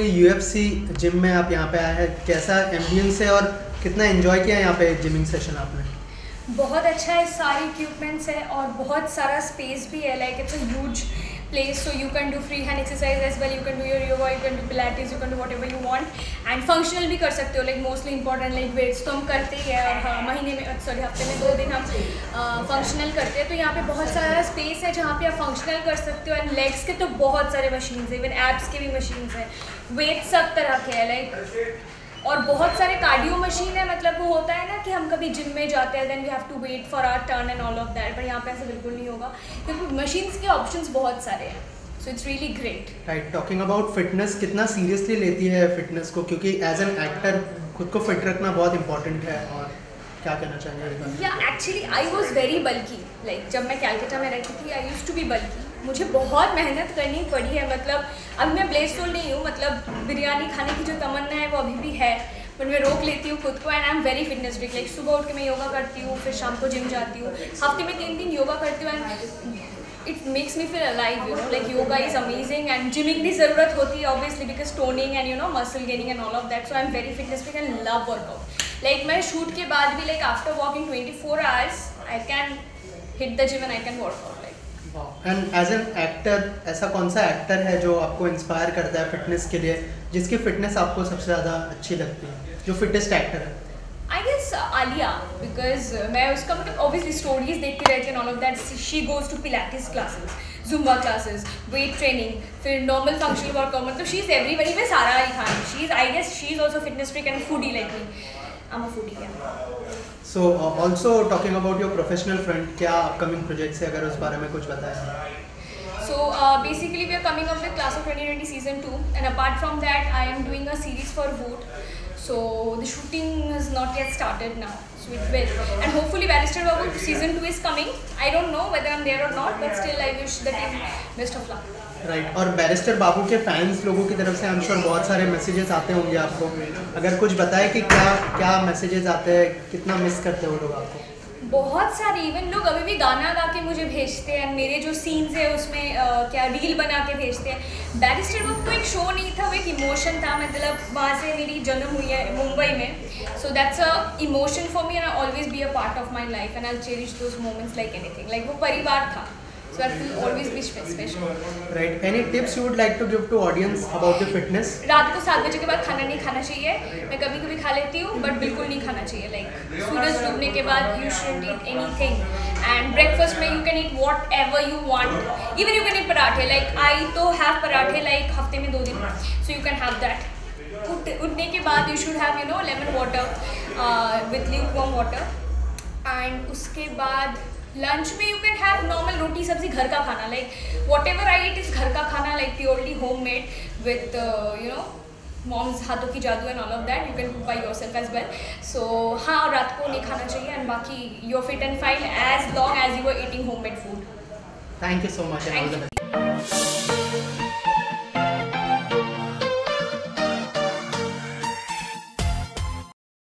UFC gym में आप यहाँ पे आए हैं, कैसा एम्बियंस है और कितना एंजॉय किया यहाँ पे जिमिंग सेशन आपने? बहुत अच्छा है, सारे इक्विपमेंट्स है और बहुत सारा स्पेस भी है. Like it's a huge place, so you can do free hand exercise as well, you can do your yoga, you can do pilates, you can do whatever you want, and functional भी कर सकते हो. like mostly important like weights तो हम करते ही हैं, और हाँ महीने में हफ्ते में 2 दिन हम functional करते हैं. तो यहाँ पे बहुत सारा space है जहाँ पे आप functional कर सकते हो. and legs के तो बहुत सारे machines है, even abs के भी machines है, weights सब तरह के है like. और बहुत सारे कार्डियो मशीन है. मतलब वो होता है ना कि हम कभी जिम में जाते हैं, then we have to wait for our turn and all of that, पर यहाँ पे ऐसा बिल्कुल नहीं होगा क्योंकि मशीन्स के ऑप्शंस बहुत सारे हैं. So it's really great. Right. Talking about fitness, कितना सीरियसली लेती है फिटनेस को, क्योंकि एज एन एक्टर खुद को फिट रखना बहुत इंपॉर्टेंट है, और क्या कहना चाहेंगे? या actually I was very bulky. Like जब मैं कैलकाटा में रहती थी, आई यूज्ड टू बी बल्की. मुझे बहुत मेहनत करनी पड़ी है. मतलब अब मैं ब्लेसफुल नहीं हूँ, मतलब बिरयानी खाने की जो तमन्ना है वो अभी भी है, पर मैं रोक लेती हूँ खुद को. And I am very fitness freak. Like सुबह उठ के मैं योगा करती हूँ, फिर शाम को जिम जाती हूँ, हफ्ते में 3 दिन योगा करती हूँ. And it makes me feel alive, you know. Like yoga is amazing. And gymming की ज़रूरत होती है obviously, because toning and you know muscle gaining and all of that. So I am very fitness freak and love workout. Like मैं shoot के बाद भी like after walking 24 hours I can hit the gym and I can work out. And as an actor, ऐसा कौन सा actor है जो आपको इंस्पायर करता है फिटनेस के लिए, जिसकी फिटनेस आपको सबसे ज़्यादा अच्छी लगती है, जो फिटेस्ट एक्टर है? आई गेस आलिया, बिकॉज मैं उसका मतलब ऑब्वियसली स्टोरीज देखती रहती हूँ all of that. She goes to pilates classes, zumba classes, weight training, फिर नॉर्मल फंक्शनल वर्कआउट. मतलब शी इज़ एवरीबडी. में Sara Ali Khan, she is I guess she is also fitness freak and foodie like me. I am a foodie. So also talking about your professional front, क्या upcoming projects है, अगर उस बारे में कुछ बताएं? So basically we are coming up with Class of 2020 season 2, and apart from that I am doing a series for Voot. So the shooting has not yet started now, so it will, and hopefully Barrister Babu season 2 is coming. I don't know whether I'm there or not, but still I wish the team best of luck. Right. और barrister बाबू के fans लोगों की तरफ से I am sure बहुत सारे messages आते होंगे आपको. अगर कुछ बताएं कि क्या क्या मैसेजेस आते हैं, कितना मिस करते हो लोग आपको? बहुत सारे. इवन लोग अभी भी गाना गा के मुझे भेजते हैं, मेरे जो सीन्स है उसमें क्या रील बना के भेजते हैं. बैरिस्टर बाबू तो एक शो नहीं था, वो एक इमोशन था. मतलब वहाँ से मेरी जन्म हुई है मुंबई में, so that's a emotion for me and I always be a part of my life and I cherish those moments like anything. Like वो परिवार था. So that will always be special. Right. Any tips you would like to give to audience about your fitness? रात को 7 बजे के बाद खाना नहीं खाना चाहिए. मैं कभी कभी खा लेती हूँ, बट बिल्कुल नहीं खाना चाहिए. लाइक सूरज डूबने के बाद you shouldn't eat anything. And breakfast में you can eat whatever you want. Even you can eat पराठे. Like I तो have पराठे like हफ्ते में 2 दिन. So you can have that. उठने के बाद you should have you know lemon water with lukewarm water. And उसके बाद लंच में you can have normal roti sabzi, घर का खाना. Like whatever I eat is घर का खाना, like purely homemade with you know mom's हाथों की जादू and all of that. You can cook by yourself as well. So हाँ, और रात को नहीं खाना चाहिए. एंड बाकी you are fit and fine as long as you are eating homemade food. Thank you so much.